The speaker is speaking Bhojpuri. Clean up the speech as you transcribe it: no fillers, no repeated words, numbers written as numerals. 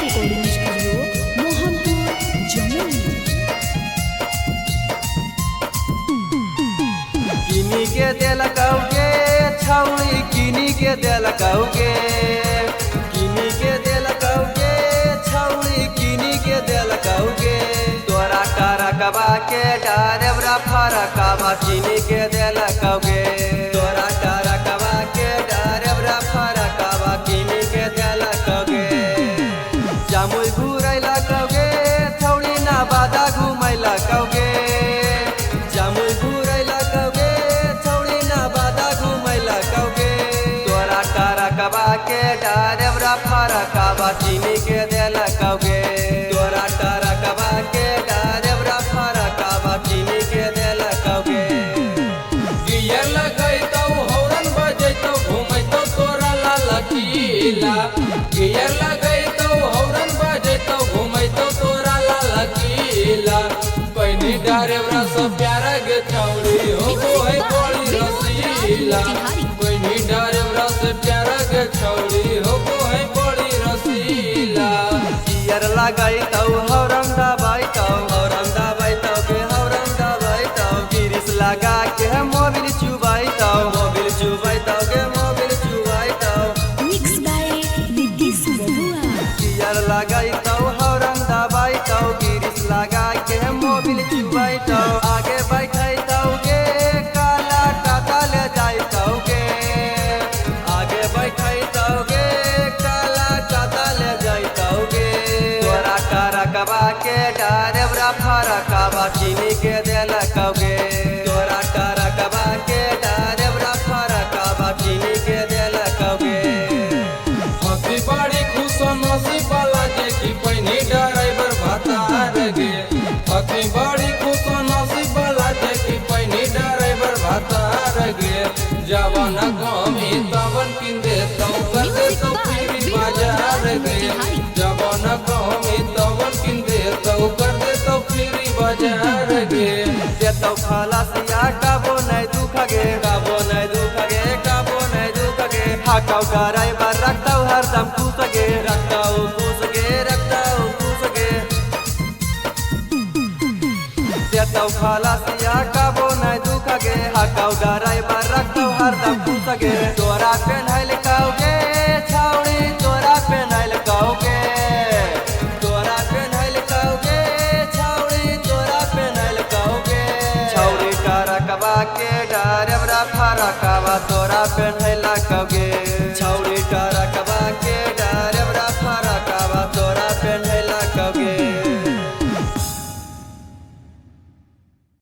Recording studio Mohanpur Jamui. किनी के दिल कौगे छौड़ी किनी के दिल कौगे किनी के दिल कौगे छौड़ी किनी के दिल कौगे तोरा करकबा के डारेबरा फरकबा किनी के दिल कौगे तोरा करकबा के डारेबरा फरकबा किनी के दिल कौगे जामुई घुरैला कौगे छौड़ी ना बादा घुमैला कौगे जामुई घुरैला कौगे छौड़ी ना बादा घुमैला कौगे तोरा करकबा के डारेबरा फरकबा किनी के दिल कौगे तोरा करकबा के डारेबरा फरकबा किनी के दिल कौगे गियर लगैतौ हौरन बजैतौ घुमैतौ तोरा लाल किला गियर लगैतौ हौरन बजैतौ घुमैतौ तोरा लाल किला पैनी डारेबरा सब प्यारा गे छौड़ी हो है बड़ी रसीला पैनी डारेबरा से प्यारा गे छौड़ी हो है बड़ी रसीला गियर लगैतौ हौरन दबाइतौ के हौरन दबाइतौ गिरिस लगा के मोबिल चुबाइतौ के मोबिल चुबाइतौ मिक्स बाय नीतीश बबुआ। गियर लगैतौ हौरन दबाइतौ गिरिस लगा के मोबिल चुबाइतौ आगे बैठैतौ गे काला टाटा ले जाइतौ गे आगे बैठैतौ गे काला टाटा ले जाइतौ गे तोरा करकबा के डारेबरा फरकबा किनी के दिल कौगे तोरा करकबा के डारेबरा फरकबा किनी के दिल कौगे हसी बड़ी खुश नसीब वाला जे की पैनी ड्राइवर भतार गे हसी बड़ी खुश नसीब वाला जे की पैनी ड्राइवर भतार गे जवन कमी तवन किन दे तो कर दे तो फिर बाजार गे जवन कमी तवन किन दे तो कर दे तो फिर बाजार गे देतौ खलासिया काबो नहीं दुख गे काबो नहीं दुख गे काबो नहीं दुख गे हाकौ ड्राइवर रखतौ हरदम खुश गे रखतौ खुश गे रखतौ खुश गे देतौ खलासिया काबो नहीं दुख गे हाकौ ड्राइवर रखतौ हरदम खुश गे तोरा पेन्हैल कौगे छौड़ी तोरा पेन्हैल कौगे तोरा पेन्हैल कौगे छौड़ी तोरा पेन्हैल कौगे छौड़ी करकबा के डारेबरा फरकबा तोरा पेन्हैला कौगे छौड़ी